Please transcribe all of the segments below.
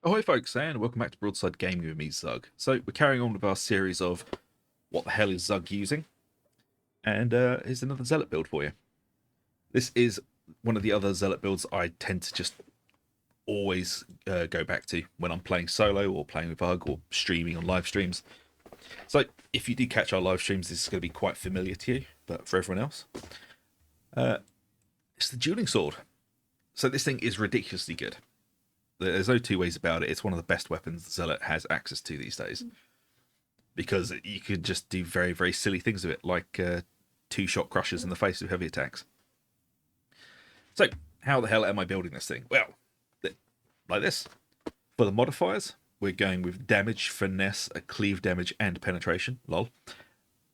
Ahoy folks, and welcome back to Broadside Gaming with me, Zug. So we're carrying on with our series of what the hell is Zug using, and here's another Zealot build for you. This is one of the other Zealot builds I tend to just always go back to when I'm playing solo or playing with Bug or streaming on live streams. So if you do catch our live streams, this is going to be quite familiar to you, but for everyone else, it's the Dueling Sword. So this thing is ridiculously good. There's no two ways about it. It's one of the best weapons Zealot has access to these days. Because you could just do very, very silly things with it, like two-shot crushes in the face of heavy attacks. So, how the hell am I building this thing? Well, like this. For the modifiers, we're going with damage, finesse, a cleave damage, and penetration. Lol.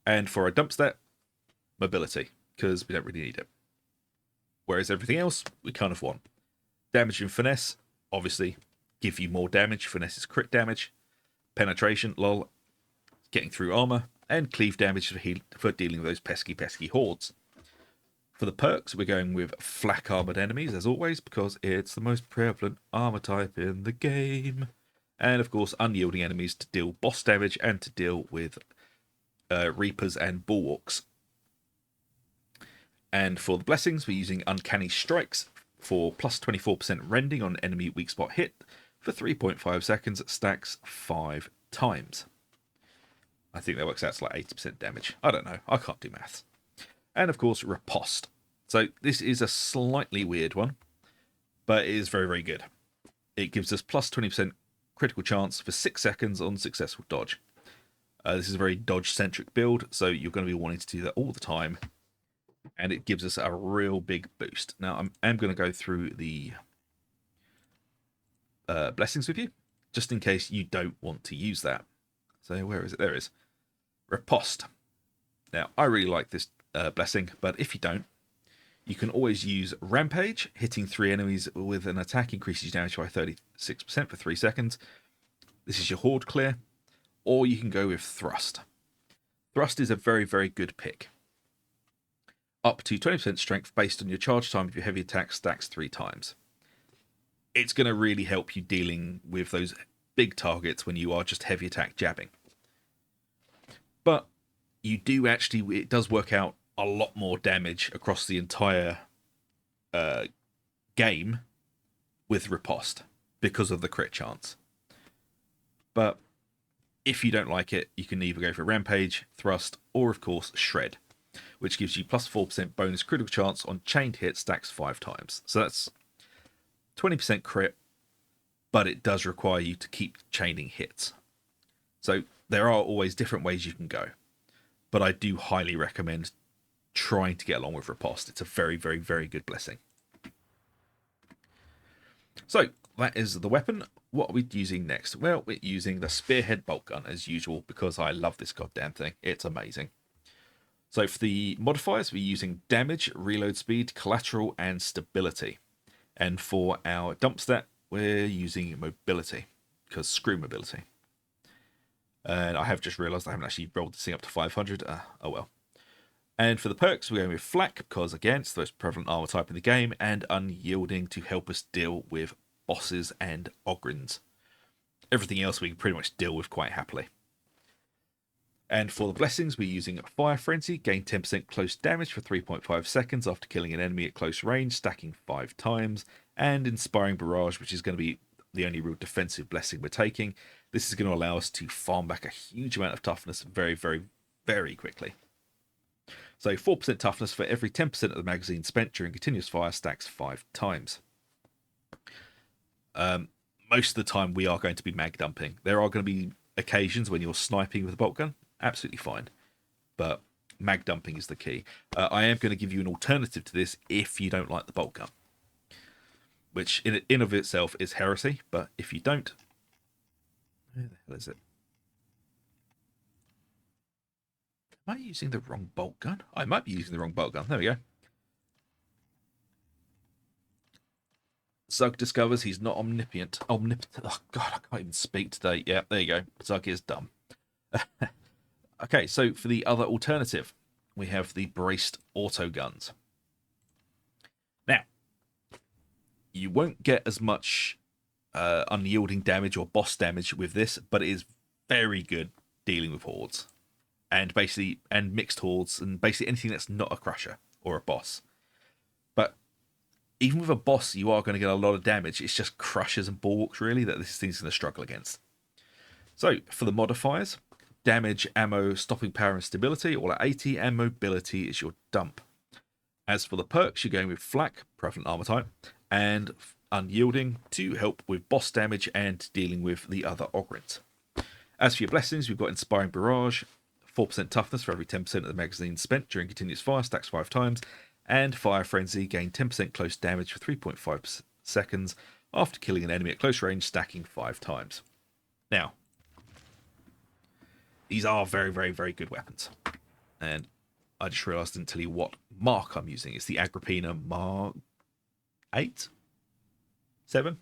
And for our dump stat, mobility, because we don't really need it. Whereas everything else, we kind of want. Damage and finesse, obviously, give you more damage. Finesse is crit damage. Penetration, lol, getting through armor. And cleave damage for dealing with those pesky hordes. For the perks, we're going with flak armored enemies, as always, because it's the most prevalent armor type in the game. And, of course, unyielding enemies to deal boss damage and to deal with reapers and bulwarks. And for the blessings, we're using uncanny strikes for plus 24% rending on enemy weak spot hit for 3.5 seconds, stacks 5 times. I think that works out to like 80% damage. I don't know. I can't do maths. And of course, riposte. So this is a slightly weird one, but it is very, very good. It gives us plus 20% critical chance for 6 seconds on successful dodge. This is a very dodge-centric build, so you're going to be wanting to do that all the time. And it gives us a real big boost. Now, I'm going to go through the blessings with you, just in case you don't want to use that. So where is it? There it is. Riposte. Now, I really like this blessing, but if you don't, you can always use Rampage. Hitting 3 enemies with an attack increases damage by 36% for 3 seconds. This is your horde clear. Or you can go with Thrust. Thrust is a very, very good pick. Up to 20% strength based on your charge time of your heavy attack stacks 3 times. It's going to really help you dealing with those big targets when you are just heavy attack jabbing. But you do actually, it does work out a lot more damage across the entire game with riposte because of the crit chance. But if you don't like it, you can either go for Rampage, Thrust, or of course Shred, which gives you plus 4% bonus critical chance on chained hit stacks 5 times. So that's 20% crit, but it does require you to keep chaining hits. So there are always different ways you can go, but I do highly recommend trying to get along with riposte. It's a very, very, very good blessing. So that is the weapon. What are we using next? Well, we're using the Spearhead Bolt Gun as usual because I love this goddamn thing. It's amazing. So for the modifiers, we're using damage, reload speed, collateral, and stability. And for our dump stat, we're using mobility because screw mobility. And I have just realised I haven't actually rolled this thing up to 500. Oh well. And for the perks, we're going with flak because, again, it's the most prevalent armor type in the game, and unyielding to help us deal with bosses and ogrins. Everything else we can pretty much deal with quite happily. And for the blessings, we're using Fire Frenzy, gain 10% close damage for 3.5 seconds after killing an enemy at close range, stacking 5 times, and Inspiring Barrage, which is going to be the only real defensive blessing we're taking. This is going to allow us to farm back a huge amount of toughness very, very, very quickly. So 4% toughness for every 10% of the magazine spent during continuous fire stacks 5 times. Most of the time we are going to be mag dumping. There are going to be occasions when you're sniping with a bolt gun. Absolutely fine. But mag dumping is the key. I am going to give you an alternative to this if you don't like the bolt gun. Which in of itself is heresy. But if you don't... Where the hell is it? Am I using the wrong bolt gun? I might be using the wrong bolt gun. There we go. Zug discovers he's not omnipotent. Oh, God, I can't even speak today. Yeah, there you go. Zug is dumb. Okay, so for the other alternative, we have the braced auto guns. Now, you won't get as much unyielding damage or boss damage with this, but it is very good dealing with hordes and mixed hordes and basically anything that's not a crusher or a boss. But even with a boss, you are going to get a lot of damage. It's just crushers and bulwarks really that this thing's going to struggle against. So for the modifiers, damage, ammo, stopping power, and stability, all at 80, and mobility is your dump. As for the perks, you're going with flak, prevalent armor type, and unyielding to help with boss damage and dealing with the other Ogryns. As for your blessings, we've got Inspiring Barrage, 4% toughness for every 10% of the magazine spent during continuous fire, stacks 5 times, and Fire Frenzy, gain 10% close damage for 3.5 seconds after killing an enemy at close range, stacking 5 times. Now, these are very, very, very good weapons. And I just realised I didn't tell you what mark I'm using. It's the Agrippina Mark 8? 7?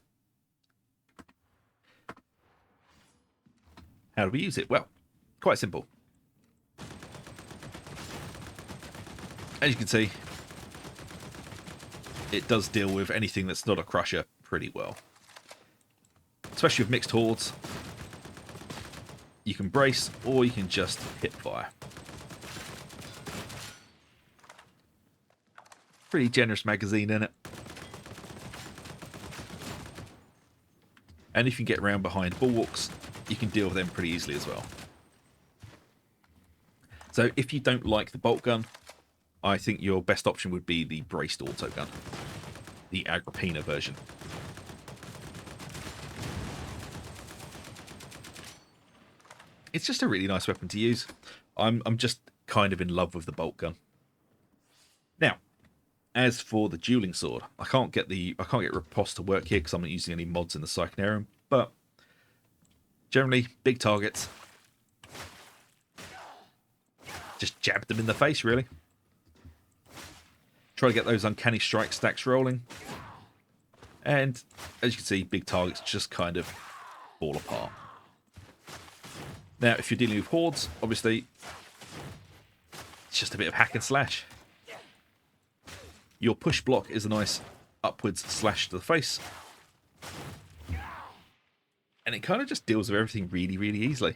How do we use it? Well, quite simple. As you can see, it does deal with anything that's not a crusher pretty well. Especially with mixed hordes. You can brace, or you can just hip fire. Pretty generous magazine in it. And if you can get around behind bulwarks, you can deal with them pretty easily as well. So if you don't like the bolt gun, I think your best option would be the braced auto gun. The Agrippina version. It's just a really nice weapon to use. I'm just kind of in love with the bolt gun. Now, as for the dueling sword, I can't get Riposte to work here because I'm not using any mods in the Psychonarium, but generally big targets. Just jab them in the face, really. Try to get those uncanny strike stacks rolling. And as you can see, big targets just kind of fall apart. Now, if you're dealing with hordes, obviously, it's just a bit of hack and slash. Your push block is a nice upwards slash to the face. And it kind of just deals with everything really, really easily.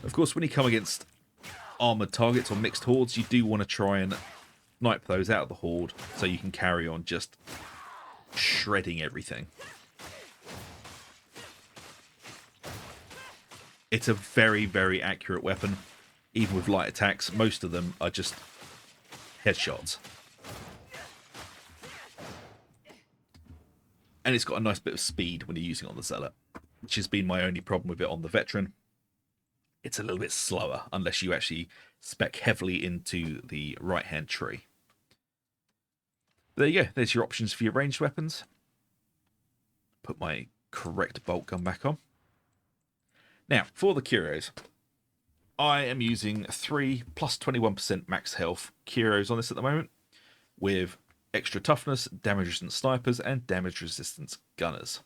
Of course, when you come against armoured targets or mixed hordes, you do want to try and snipe those out of the horde so you can carry on just shredding everything. It's a very, very accurate weapon. Even with light attacks, most of them are just headshots. And it's got a nice bit of speed when you're using it on the Zealot, which has been my only problem with it on the Veteran. It's a little bit slower unless you actually spec heavily into the right-hand tree. There you go. There's your options for your ranged weapons. Put my correct bolt gun back on. Now, for the curios, I am using 3 plus 21% max health curios on this at the moment, with extra toughness, damage resistant snipers, and damage resistance gunners.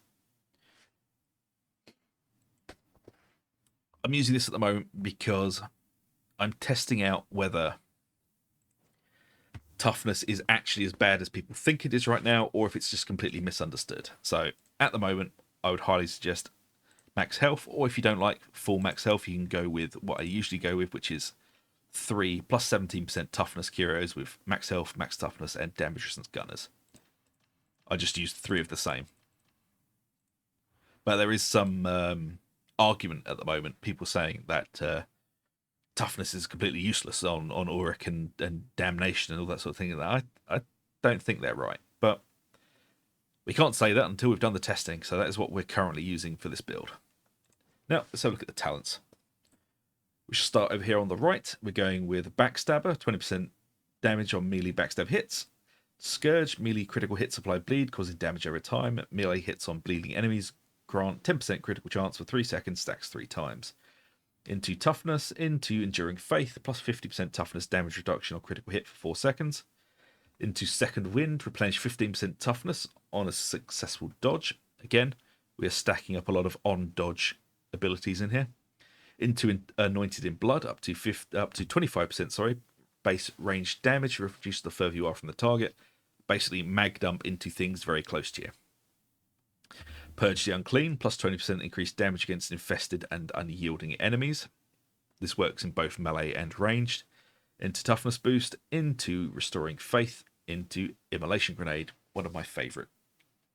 I'm using this at the moment because I'm testing out whether toughness is actually as bad as people think it is right now, or if it's just completely misunderstood. So at the moment, I would highly suggest max health, or if you don't like full max health, you can go with what I usually go with, which is 3 plus 17% toughness curios with max health, max toughness, and damage resistance gunners. I just used 3 of the same. But there is some argument at the moment, people saying that toughness is completely useless on Auric and Damnation and all that sort of thing. And I don't think they're right. But we can't say that until we've done the testing, so that is what we're currently using for this build. Now, let's have a look at the talents. We should start over here on the right. We're going with Backstabber, 20% damage on melee backstab hits. Scourge, melee critical hits apply bleed, causing damage over time. Melee hits on bleeding enemies grant 10% critical chance for 3 seconds, stacks 3 times. Into Toughness, into Enduring Faith, plus 50% toughness damage reduction on critical hit for 4 seconds. Into Second Wind, replenish 15% toughness on a successful dodge. Again, we are stacking up a lot of on-dodge abilities in here. Into Anointed in Blood, up to 25%, base range damage, reduce the further you are from the target. Basically, mag dump into things very close to you. Purge the Unclean, plus 20% increased damage against infested and unyielding enemies. This works in both melee and ranged. Into Toughness boost, into Restoring Faith, into Immolation Grenade, one of my favourite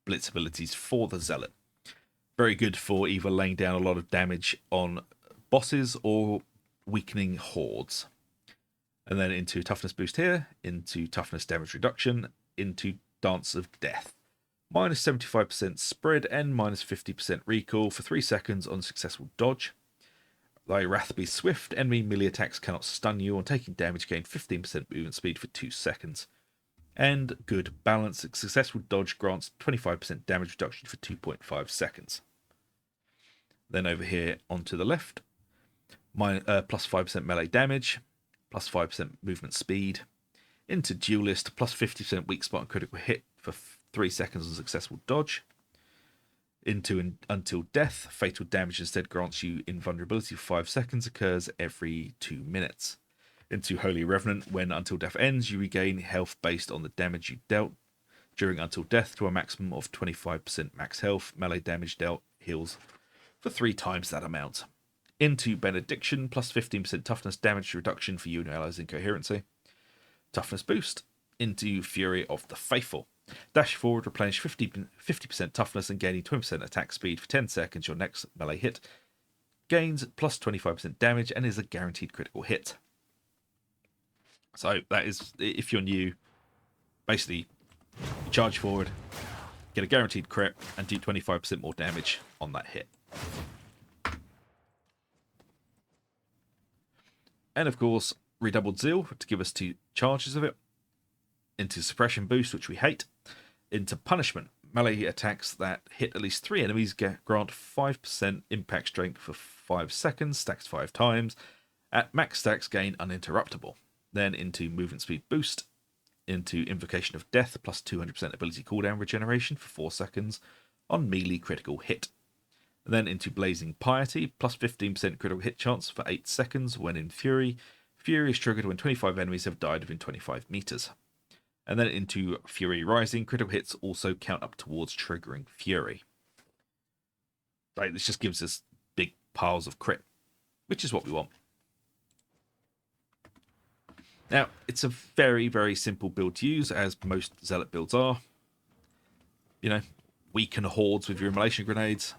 blitz abilities for the Zealot. Very good for either laying down a lot of damage on bosses or weakening hordes. And then into Toughness boost here, into Toughness damage reduction, into Dance of Death. Minus 75% spread and minus 50% recall for 3 seconds on successful dodge. Thy wrath be swift, enemy melee attacks cannot stun you. On taking damage, gain 15% movement speed for 2 seconds. And good balance, successful dodge grants 25% damage reduction for 2.5 seconds. Then over here onto the left, plus 5% melee damage, plus 5% movement speed. Into Duelist, plus 50% weak spot and critical hit for 3 seconds on successful dodge. Into Until Death, fatal damage instead grants you invulnerability for 5 seconds, occurs every 2 minutes. Into Holy Revenant, when Until Death ends, you regain health based on the damage you dealt during Until Death to a maximum of 25% max health. Melee damage dealt heals for 3 times that amount. Into Benediction, plus 15% toughness damage reduction for you and allies in coherency. Toughness boost. Into Fury of the Faithful. Dash forward, replenish 50% toughness and gaining 20% attack speed for 10 seconds. Your next melee hit gains plus 25% damage and is a guaranteed critical hit. So that is, if you're new, basically you charge forward, get a guaranteed crit, and do 25% more damage on that hit. And of course, redoubled zeal to give us 2 charges of it. Into suppression boost, which we hate. Into punishment, melee attacks that hit at least 3 enemies grant 5% impact strength for 5 seconds, stacks 5 times. At max stacks, gain uninterruptible. Then into movement speed boost. Into Invocation of Death, plus 200% ability cooldown regeneration for 4 seconds on melee critical hit. And then into Blazing Piety, plus 15% critical hit chance for 8 seconds when in Fury. Fury is triggered when 25 enemies have died within 25 meters. And then into Fury Rising, critical hits also count up towards triggering Fury. Like, this just gives us big piles of crit, which is what we want. Now, it's a very, very simple build to use, as most Zealot builds are. You know, weaken hordes with your Immolation Grenades.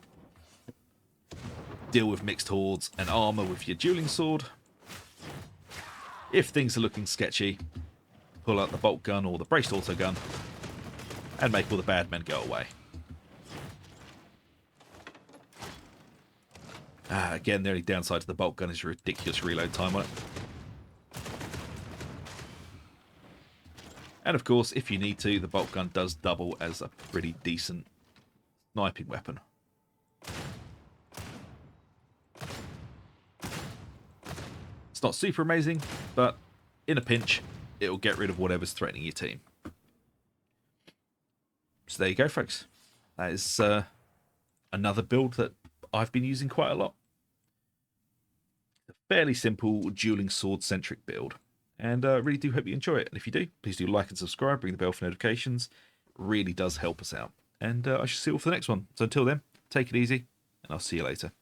Deal with mixed hordes and armor with your Dueling Sword. If things are looking sketchy, pull out the bolt gun or the braced auto gun and make all the bad men go away. Again, the only downside to the bolt gun is ridiculous reload time on it. And of course, if you need to, the bolt gun does double as a pretty decent sniping weapon. It's not super amazing, but in a pinch, it'll get rid of whatever's threatening your team. So there you go, folks. That is another build that I've been using quite a lot. A fairly simple dueling sword centric build. And I really do hope you enjoy it. And if you do, please do like and subscribe, ring the bell for notifications. It really does help us out. And I shall see you all for the next one. So until then, take it easy, and I'll see you later.